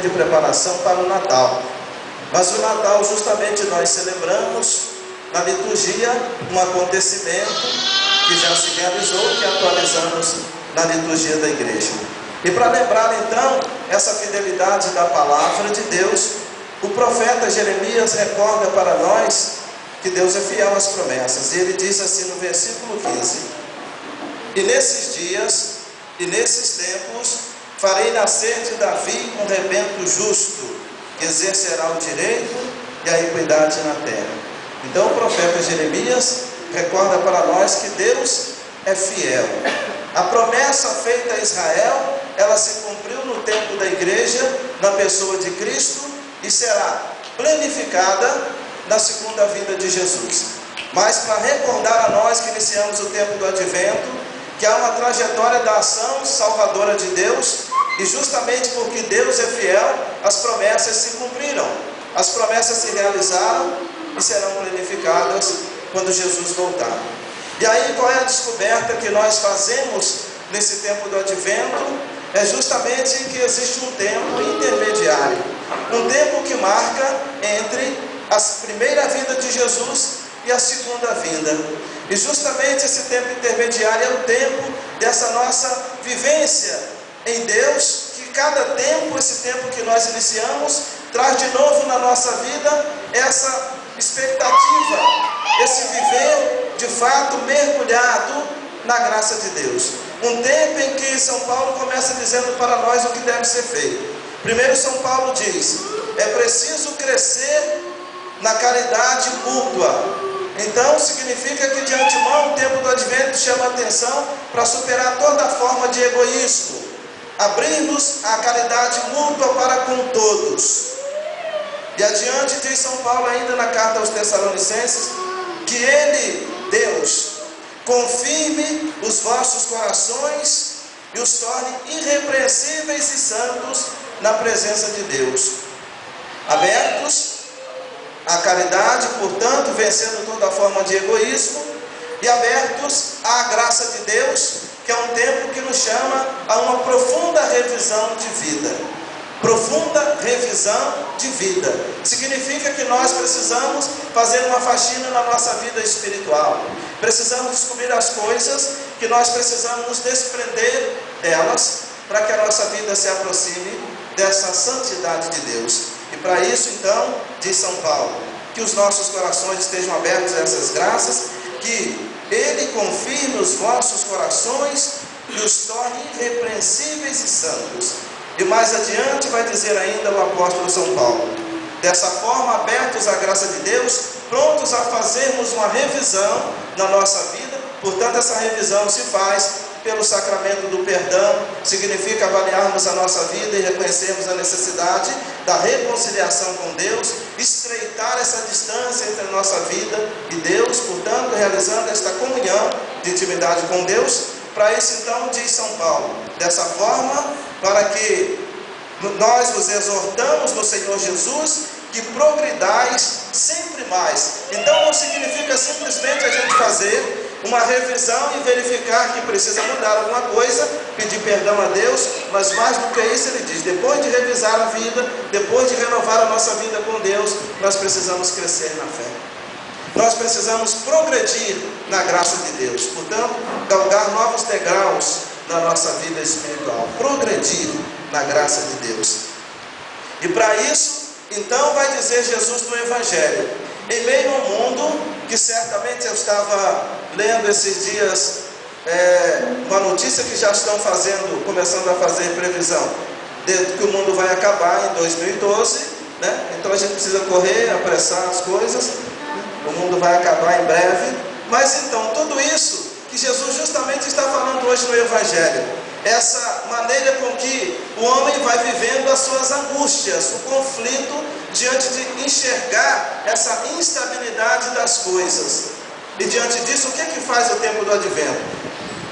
de preparação para o Natal. Mas o Natal justamente nós celebramos na liturgia um acontecimento que já se realizou, que atualizamos na liturgia da igreja. E para lembrar então essa fidelidade da palavra de Deus, o profeta Jeremias recorda para nós que Deus é fiel às promessas. E ele diz assim no versículo 15: e nesses dias e nesses tempos farei nascer de Davi um rebento justo, que exercerá o direito e a equidade na terra. Então o profeta Jeremias recorda para nós que Deus é fiel. A promessa feita a Israel, ela se cumpriu no tempo da igreja, na pessoa de Cristo, e será planificada na segunda vinda de Jesus. Mas para recordar a nós que iniciamos o tempo do Advento, que há uma trajetória da ação salvadora de Deus, e justamente porque Deus é fiel, as promessas se cumpriram, as promessas se realizaram e serão planificadas quando Jesus voltar. E aí qual é a descoberta que nós fazemos nesse tempo do Advento? É justamente que existe um tempo intermediário, um tempo que marca entre a primeira vinda de Jesus e a segunda vinda. E justamente esse tempo intermediário é o tempo dessa nossa vivência em Deus, que cada tempo, esse tempo que nós iniciamos, traz de novo na nossa vida essa expectativa, esse viver de fato mergulhado na graça de Deus. Um tempo em que São Paulo começa dizendo para nós o que deve ser feito. Primeiro São Paulo diz: é preciso crescer na caridade mútua. Então significa que de antemão o tempo do Advento chama a atenção para superar toda forma de egoísmo, abrir-nos à caridade mútua para com todos. E adiante diz São Paulo ainda na carta aos Tessalonicenses, que Ele, Deus, confirme os vossos corações e os torne irrepreensíveis e santos na presença de Deus, abertos à caridade, portanto, vencendo toda forma de egoísmo, e abertos à graça de Deus, que é um tempo que nos chama a uma profunda revisão de vida. Profunda revisão de vida significa que nós precisamos fazer uma faxina na nossa vida espiritual. Precisamos descobrir as coisas que nós precisamos nos desprender delas, para que a nossa vida se aproxime dessa santidade de Deus. E para isso então, diz São Paulo, que os nossos corações estejam abertos a essas graças, que Ele confirme os vossos corações e os torne irrepreensíveis e santos. E mais adiante vai dizer ainda o apóstolo São Paulo: dessa forma, abertos à graça de Deus, prontos a fazermos uma revisão na nossa vida. Portanto, essa revisão se faz pelo sacramento do perdão, significa avaliarmos a nossa vida e reconhecermos a necessidade da reconciliação com Deus, estreitar essa distância entre a nossa vida e Deus, portanto, realizando esta comunhão de intimidade com Deus. Para isso então, diz São Paulo, dessa forma, para que nós vos exortamos no Senhor Jesus, que progridais sempre mais. Então não significa simplesmente a gente fazer uma revisão e verificar que precisa mudar alguma coisa, pedir perdão a Deus, mas mais do que isso ele diz, depois de revisar a vida, depois de renovar a nossa vida com Deus, nós precisamos crescer na fé. Nós precisamos progredir na graça de Deus, portanto, galgar novos degraus na nossa vida espiritual, progredir na graça de Deus. E para isso, então, vai dizer Jesus no Evangelho, em meio ao mundo, que certamente eu estava lendo esses dias, uma notícia que já estão começando a fazer previsão, de que o mundo vai acabar em 2012, né? Então a gente precisa correr, apressar as coisas, o mundo vai acabar em breve. Mas então, tudo isso que Jesus justamente está falando hoje no Evangelho, essa maneira com que o homem vai vivendo as suas angústias, o conflito diante de enxergar essa instabilidade das coisas. E diante disso, o que é que faz o tempo do Advento?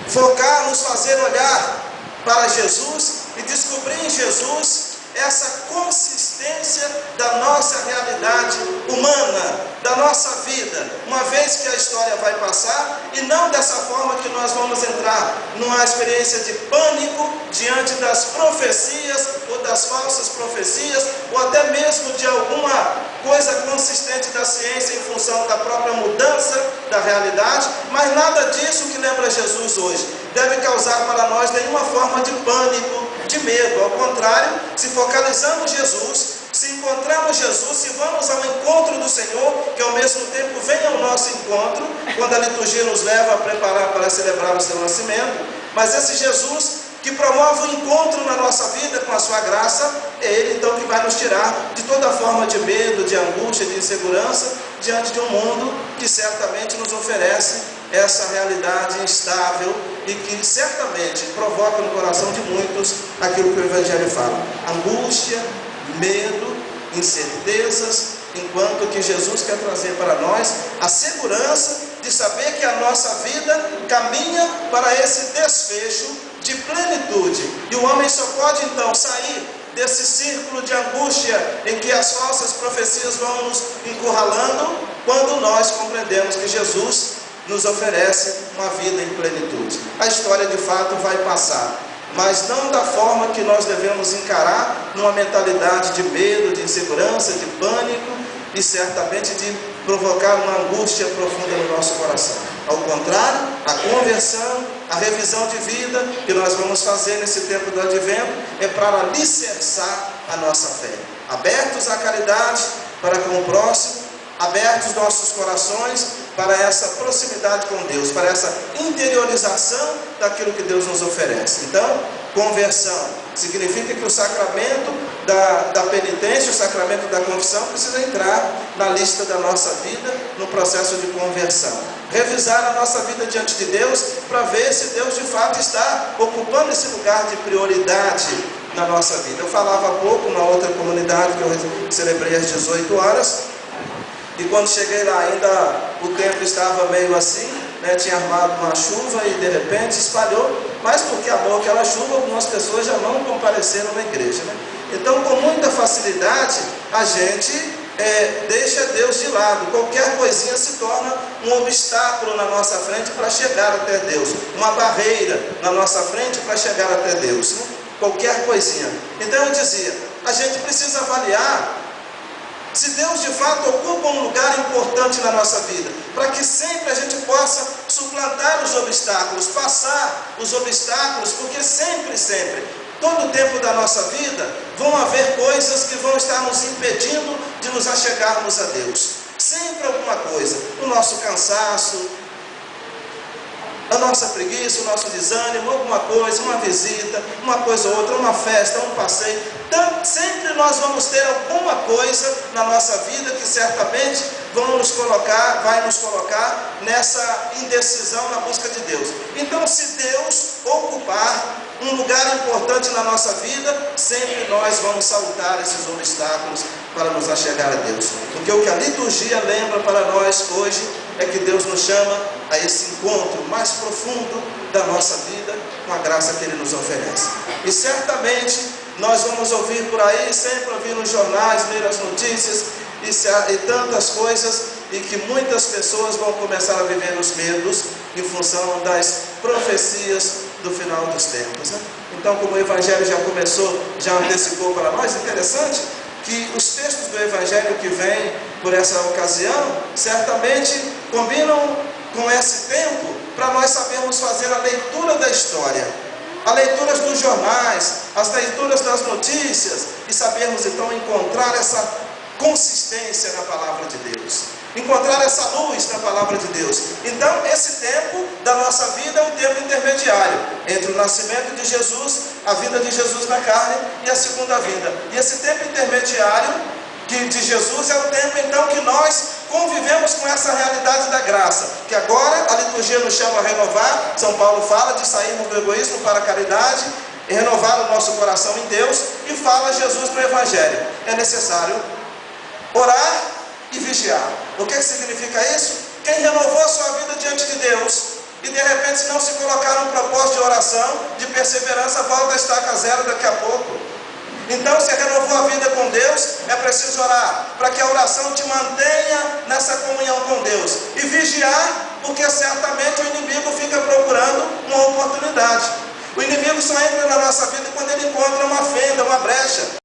Focar, nos fazer olhar para Jesus e descobrir em Jesus essa consistência da nossa realidade humana, da nossa vida, uma vez que a história vai passar, e não dessa forma que nós vamos entrar numa experiência de pânico diante das profecias, ou das falsas profecias, ou até mesmo de alguma coisa consistente da ciência em função da própria mudança da realidade, mas nada disso que lembra Jesus hoje deve causar para nós nenhuma forma de pânico, de medo. Ao contrário, se focalizamos Jesus, se encontramos Jesus, se vamos ao encontro do Senhor, que ao mesmo tempo vem ao nosso encontro, quando a liturgia nos leva a preparar para celebrar o seu nascimento, mas esse Jesus que promove o encontro na nossa vida com a sua graça, é Ele então que vai nos tirar de toda forma de medo, de angústia, de insegurança, diante de um mundo que certamente nos oferece essa realidade instável e que certamente provoca no coração de muitos aquilo que o Evangelho fala: angústia, medo, incertezas, enquanto que Jesus quer trazer para nós a segurança de saber que a nossa vida caminha para esse desfecho de plenitude, e o homem só pode então sair desse círculo de angústia em que as falsas profecias vão nos encurralando, quando nós compreendemos que Jesus nos oferece uma vida em plenitude. A história de fato vai passar, mas não da forma que nós devemos encarar, numa mentalidade de medo, de insegurança, de pânico, e certamente de provocar uma angústia profunda no nosso coração. Ao contrário, a conversão, a revisão de vida que nós vamos fazer nesse tempo do Advento é para alicerçar a nossa fé, abertos à caridade para com o próximo, abertos nossos corações para essa proximidade com Deus, para essa interiorização daquilo que Deus nos oferece. Então, conversão significa que o sacramento da penitência, o sacramento da confissão precisa entrar na lista da nossa vida, no processo de conversão. Revisar a nossa vida diante de Deus, para ver se Deus de fato está ocupando esse lugar de prioridade na nossa vida. Eu falava há pouco na outra comunidade que eu celebrei às 18 horas, e quando cheguei lá ainda o tempo estava meio assim, né, tinha armado uma chuva e de repente espalhou, mas porque amou aquela chuva, algumas pessoas já não compareceram na igreja, né? Então, com muita facilidade, a gente deixa Deus de lado. Qualquer coisinha se torna um obstáculo na nossa frente para chegar até Deus, uma barreira na nossa frente para chegar até Deus, né? Qualquer coisinha. Então eu dizia, a gente precisa avaliar se Deus de fato ocupa um lugar importante na nossa vida, para que sempre a gente possa suplantar os obstáculos, passar os obstáculos, porque sempre, todo o tempo da nossa vida, vão haver coisas que vão estar nos impedindo de nos achegarmos a Deus. Sempre alguma coisa, o nosso cansaço, a nossa preguiça, o nosso desânimo, alguma coisa, uma visita, uma coisa ou outra, uma festa, um passeio. Então, sempre nós vamos ter alguma coisa na nossa vida que certamente vai nos colocar nessa indecisão na busca de Deus. Então, se Deus ocupar um lugar importante na nossa vida, sempre nós vamos saltar esses obstáculos para nos achegar a Deus. Porque o que a liturgia lembra para nós hoje é que Deus nos chama a esse encontro mais profundo da nossa vida com a graça que Ele nos oferece. E certamente nós vamos ouvir por aí, sempre ouvir nos jornais, ler as notícias e tantas coisas, e que muitas pessoas vão começar a viver os medos em função das profecias do final dos tempos, né? Então, como o Evangelho já antecipou para nós, interessante que os textos do Evangelho que vêm por essa ocasião, certamente combinam com esse tempo, para nós sabermos fazer a leitura da história, as leituras dos jornais, as leituras das notícias, e sabermos então encontrar essa consistência na palavra de Deus, encontrar essa luz na palavra de Deus. Então, esse tempo da nossa vida é um tempo intermediário entre o nascimento de Jesus, a vida de Jesus na carne e a segunda vinda. E esse tempo intermediário de Jesus é o tempo então que nós convivemos com essa realidade da graça, que agora a liturgia nos chama a renovar. São Paulo fala de sairmos do egoísmo para a caridade e renovar o nosso coração em Deus, e fala Jesus no Evangelho: é necessário orar e vigiar. O que significa isso? Quem renovou a sua vida diante de Deus e de repente, se não se colocar um propósito de oração, de perseverança, volta a estaca zero daqui a pouco. Então, você renovou a vida com Deus, é preciso orar, para que a oração te mantenha nessa comunhão com Deus. E vigiar, porque certamente o inimigo fica procurando uma oportunidade. O inimigo só entra na nossa vida quando ele encontra uma fenda, uma brecha.